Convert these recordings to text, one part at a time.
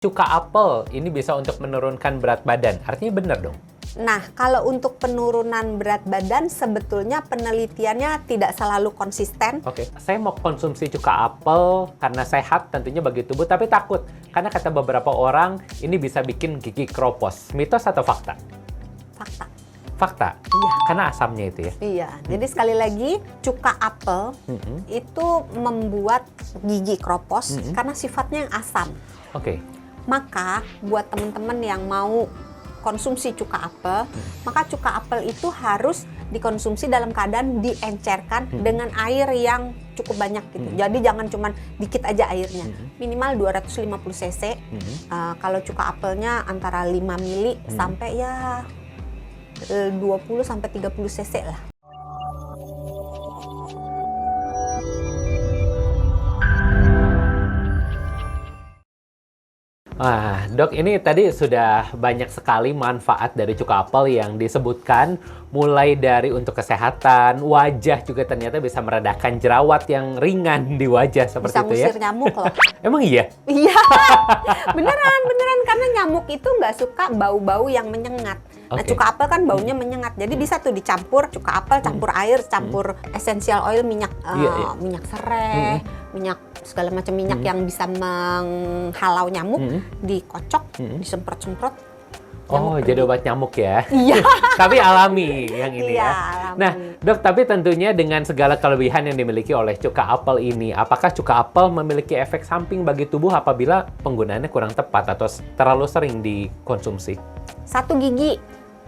Cuka apel ini bisa untuk menurunkan berat badan. Artinya benar dong? Nah, kalau untuk penurunan berat badan sebetulnya penelitiannya tidak selalu konsisten. Oke, saya mau konsumsi cuka apel karena sehat tentunya bagi tubuh, tapi takut. Karena kata beberapa orang, ini bisa bikin gigi keropos. Mitos atau fakta? Fakta. Fakta? Iya. Karena asamnya itu ya? Iya, jadi sekali lagi cuka apel itu membuat gigi keropos karena sifatnya yang asam. Oke. Maka buat teman-teman yang mau konsumsi cuka apel, maka cuka apel itu harus dikonsumsi dalam keadaan diencerkan dengan air yang cukup banyak gitu. Jadi jangan cuman dikit aja airnya. Minimal 250 cc. Kalau cuka apelnya antara 5 mili sampai ya 20 sampai 30 cc lah. Wah, dok, ini tadi sudah banyak sekali manfaat dari cuka apel yang disebutkan, mulai dari untuk kesehatan, wajah juga ternyata bisa meredakan jerawat yang ringan di wajah seperti Bisa itu ya. ngusir nyamuk loh. Emang iya? Iya, beneran karena nyamuk itu nggak suka bau-bau yang menyengat. Nah, Oke. cuka apel kan baunya menyengat, jadi bisa tuh dicampur cuka apel, campur air, campur essential oil, minyak Iya. minyak serai, minyak segala macam minyak yang bisa menghalau nyamuk, dikocok, disemprot-semprot. Oh, jadi obat nyamuk ya? Iya. Tapi alami yang ini Iya, ya. alami. Nah, dok, tapi tentunya dengan segala kelebihan yang dimiliki oleh cuka apel ini, apakah cuka apel memiliki efek samping bagi tubuh apabila penggunaannya kurang tepat atau terlalu sering dikonsumsi? Satu gigi.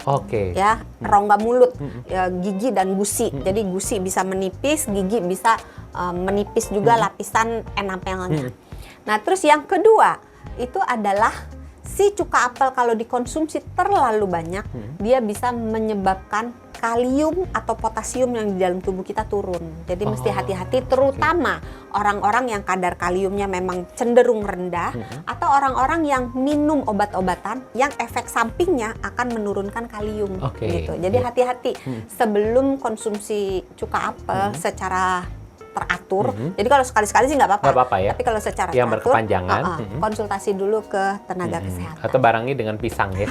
Oke. Ya, rongga mulut, ya, gigi dan gusi. Jadi gusi bisa menipis, gigi bisa menipis juga lapisan enamel-nya. Nah, terus yang kedua itu adalah si cuka apel kalau dikonsumsi terlalu banyak, dia bisa menyebabkan kalium atau potasium yang di dalam tubuh kita turun. Jadi mesti hati-hati, terutama orang-orang yang kadar kaliumnya memang cenderung rendah, atau orang-orang yang minum obat-obatan yang efek sampingnya akan menurunkan kalium. Gitu. Jadi hati-hati sebelum konsumsi cuka apel secara teratur. Jadi kalau sekali-sekali sih nggak apa-apa. Nggak apa-apa ya. Tapi kalau secara yang teratur, berkepanjangan, konsultasi dulu ke tenaga kesehatan. atau barengi dengan pisang ya.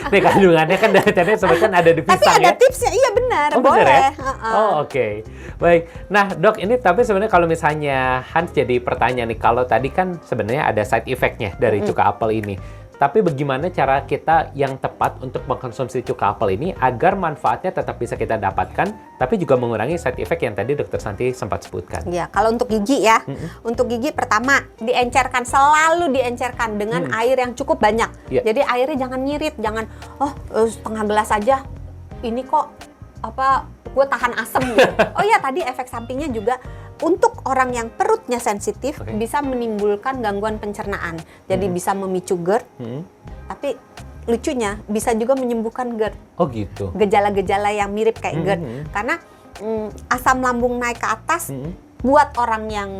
Nih kandungannya kan dari tadi sebetulnya ada di pisang. Tapi ada ya. tipsnya, iya benar, Oh, boleh. bener ya? Oh, oke. Baik. Nah, dok, ini tapi sebenarnya kalau misalnya Hans jadi pertanyaan nih, kalau tadi kan sebenarnya ada side effect-nya dari cuka apel ini. Tapi bagaimana cara kita yang tepat untuk mengkonsumsi cuka apel ini agar manfaatnya tetap bisa kita dapatkan, tapi juga mengurangi side effect yang tadi Dokter Santi sempat sebutkan? Ya, kalau untuk gigi ya, untuk gigi pertama diencerkan, selalu diencerkan dengan air yang cukup banyak. Iya. Jadi airnya jangan nyirit, jangan setengah gelas aja. Ini kok gue tahan asam gitu. Oh ya, tadi efek sampingnya juga untuk orang yang perutnya sensitif bisa menimbulkan gangguan pencernaan. Jadi bisa memicu GERD. Tapi lucunya bisa juga menyembuhkan GERD. Oh gitu. Gejala-gejala yang mirip kayak GERD. Karena asam lambung naik ke atas buat orang yang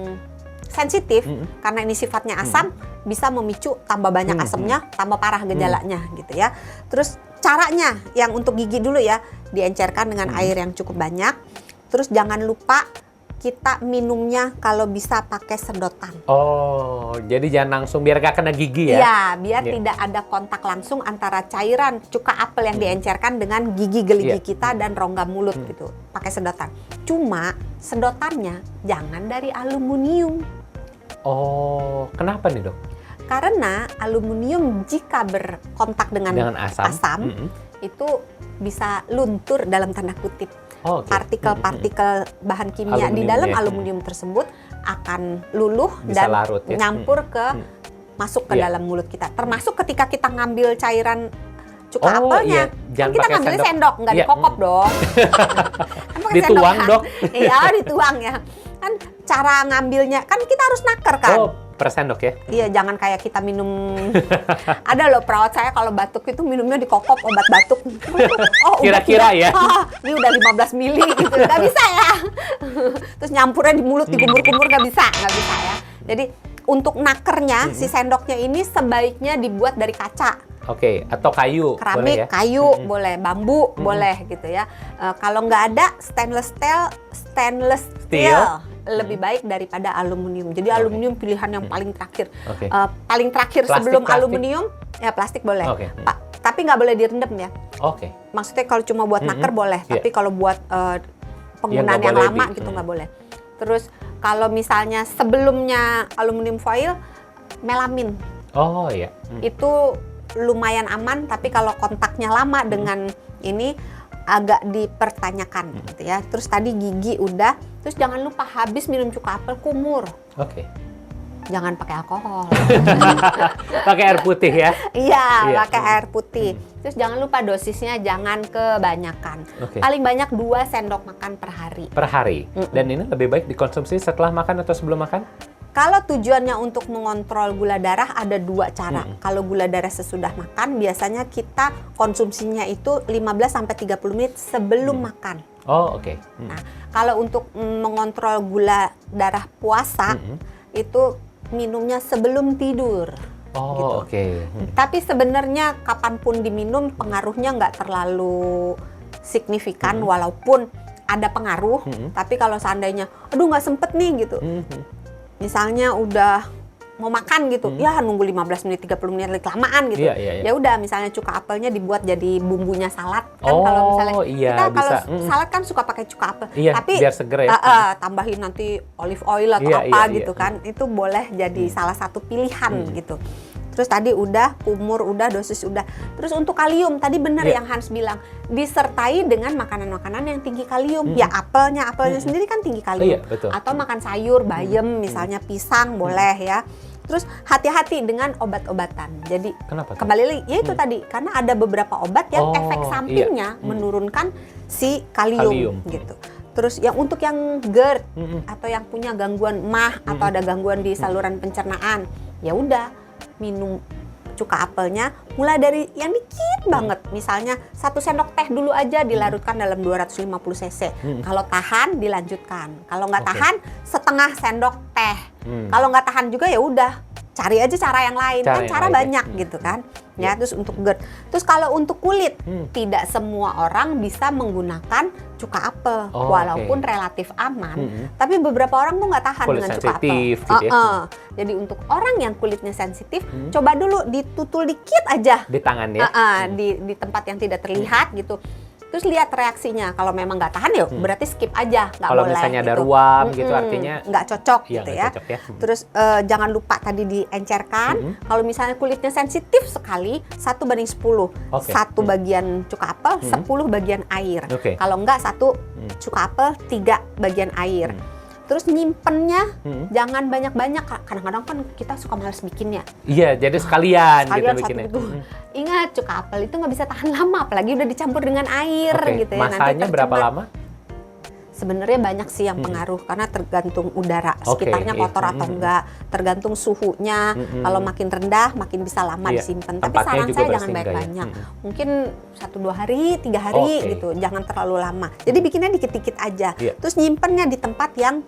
sensitif, karena ini sifatnya asam, bisa memicu tambah banyak asamnya, tambah parah gejalanya gitu ya. Terus caranya yang untuk gigi dulu ya, diencerkan dengan air yang cukup banyak. Terus jangan lupa kita minumnya kalau bisa pakai sedotan. Oh, jadi jangan langsung biar gak kena gigi ya? Iya, biar tidak ada kontak langsung antara cairan cuka apel yang diencerkan dengan gigi geligi kita dan rongga mulut gitu. Pakai sedotan. Cuma sedotannya jangan dari aluminium. Oh, kenapa nih dok? Karena aluminium jika berkontak dengan asam itu bisa luntur dalam tanda kutip. Partikel-partikel bahan kimia di dalam aluminium tersebut akan luluh bisa dan larut, ya? nyampur masuk ke dalam mulut kita. Termasuk ketika kita ngambil cairan cuka apelnya, kan kita ngambil sendok, nggak dikokop dong. Kan pakai Dituang sendok, dok. Iya, dituang ya. Kan cara ngambilnya, kan kita harus naker kan. Oh, per sendok ya? Iya, jangan kayak kita minum. Ada loh perawat saya kalau batuk itu minumnya dikokop obat batuk. Oh, Kira-kira ya? Ini udah 15 mili gitu. Gak bisa ya. Terus nyampurnya di mulut, dikumur-kumur gak bisa ya. Jadi untuk nakernya si sendoknya ini sebaiknya dibuat dari kaca. Oke, atau kayu, Keramik, boleh ya? kayu, boleh, bambu, boleh gitu ya. Kalau nggak ada stainless steel lebih baik daripada aluminium. Jadi aluminium pilihan yang paling terakhir. Oke. Paling terakhir Plastik, sebelum plastik. aluminium, ya plastik boleh. Oke. Tapi nggak boleh direndam ya. Oke. Maksudnya kalau cuma buat naker boleh, Iya. tapi kalau buat penggunaan nggak yang boleh lama di- gitu nggak boleh. Terus kalau misalnya sebelumnya aluminium foil, melamin Oh iya. itu lumayan aman, tapi kalau kontaknya lama dengan ini agak dipertanyakan gitu ya. Terus tadi gigi udah, terus jangan lupa habis minum cuka apel kumur. Oke. Jangan pakai alkohol. Pakai air putih ya. Iya, Iya. pakai air putih. Terus jangan lupa dosisnya jangan kebanyakan. Oke. Paling banyak 2 sendok makan per hari. Per hari. Dan ini lebih baik dikonsumsi setelah makan atau sebelum makan? Kalau tujuannya untuk mengontrol gula darah ada 2 cara. Kalau gula darah sesudah makan, biasanya kita konsumsinya itu 15-30 menit sebelum makan. Oh, oke. Nah, kalau untuk mengontrol gula darah puasa, itu minumnya sebelum tidur. Oh, gitu. oke. Tapi sebenarnya kapanpun diminum pengaruhnya nggak terlalu signifikan, walaupun ada pengaruh. Tapi kalau seandainya, aduh nggak sempet nih gitu, misalnya udah mau makan gitu, ya nunggu 15 menit 30 menit kelamaan gitu. Iya, iya, iya. Ya udah misalnya cuka apelnya dibuat jadi bumbunya salad kan. Oh, kalau misalnya iya, kita kalau bisa. salad kan suka pakai cuka apel. Iya, Tapi biar seger ya. tambahin nanti olive oil atau Iya, apa iya, gitu iya. kan. Itu boleh jadi salah satu pilihan gitu. Terus tadi udah, kumur udah, dosis udah. Terus untuk kalium, tadi benar Iya. yang Hans bilang, disertai dengan makanan-makanan yang tinggi kalium. Ya apelnya sendiri kan tinggi kalium. Iya, betul. Atau makan sayur, bayam, misalnya pisang boleh ya. Terus hati-hati dengan obat-obatan. Jadi Kenapa tuh? kembali lagi, ya itu tadi, karena ada beberapa obat yang Oh, efek sampingnya menurunkan si kalium Kalium. gitu. Terus yang untuk yang GERD atau yang punya gangguan MAH atau ada gangguan di saluran pencernaan, ya udah minum cuka apelnya mulai dari yang dikit banget. Misalnya 1 sendok teh dulu aja dilarutkan dalam 250 cc. Kalau tahan dilanjutkan. Kalau nggak Oke. tahan setengah sendok teh. Kalau nggak tahan juga ya udah cari aja cara yang lain. Cara Kan yang cara lain ya. banyak gitu kan. Ya, terus untuk GERD. Terus kalau untuk kulit, tidak semua orang bisa menggunakan cuka apel, Oh, walaupun oke. relatif aman. Tapi beberapa orang tuh nggak tahan Kulit dengan cuka apel. sensitif gitu ya. Jadi untuk orang yang kulitnya sensitif, coba dulu ditutul dikit aja Di tangan ya. di tempat yang tidak terlihat gitu. Terus lihat reaksinya. Kalau memang nggak tahan ya berarti skip aja, nggak Kalau boleh. misalnya ada gitu. ruam gitu artinya nggak cocok iya, gitu nggak ya. cocok ya. Terus jangan lupa tadi diencerkan. Kalau misalnya kulitnya sensitif sekali, 1:10. Oke. 1 bagian cuka apel, 10 bagian air. Oke. Kalau enggak 1 cuka apel, 3 bagian air. Terus nyimpennya jangan banyak-banyak. Kadang-kadang kan kita suka males bikinnya. Iya, jadi sekalian gitu Sekalian satu bikinnya. gitu. Ingat, cuka apel itu nggak bisa tahan lama, apalagi udah dicampur dengan air Oke, gitu ya. masanya berapa tercemar. lama? Sebenarnya banyak sih yang pengaruh karena tergantung udara Oke, sekitarnya iya. kotor atau enggak, tergantung suhunya. Kalau makin rendah makin bisa lama Iya, disimpan. Tapi tempatnya saran juga saya jangan bersih enggak ya? banyak-banyak. Mungkin 1-2 hari, 3 hari Oke. gitu. Jangan terlalu lama. Jadi bikinnya dikit-dikit aja. Iya. Terus nyimpennya di tempat yang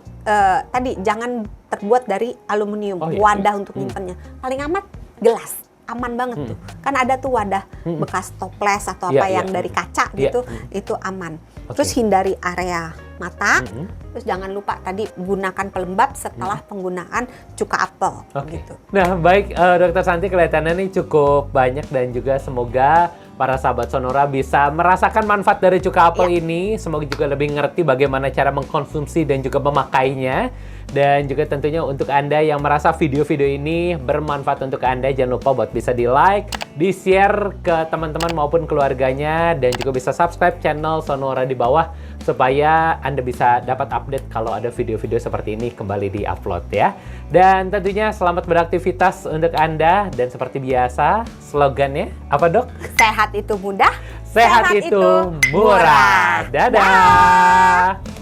tadi jangan terbuat dari aluminium. Oh, iya. Wadah untuk nyimpennya. Paling amat gelas. Aman banget tuh. Kan ada tuh wadah bekas toples atau Iya, apa yang iya. dari kaca Iya. gitu. Itu aman. Oke. Terus hindari area mata. Terus jangan lupa tadi gunakan pelembab setelah penggunaan cuka apel. Oke. Gitu. Nah, baik Dokter Santi, kelihatannya nih cukup banyak dan juga semoga para sahabat Sonora bisa merasakan manfaat dari cuka apel ini. Semoga juga lebih ngerti bagaimana cara mengkonsumsi dan juga memakainya. Dan juga tentunya untuk Anda yang merasa video-video ini bermanfaat untuk Anda, jangan lupa buat bisa di-like, di-share ke teman-teman maupun keluarganya, dan juga bisa subscribe channel Sonora di bawah supaya Anda bisa dapat update kalau ada video-video seperti ini kembali di-upload ya. Dan tentunya selamat beraktivitas untuk Anda, dan seperti biasa slogannya apa, Dok? Sehat itu mudah, Sehat itu murah. Dadah.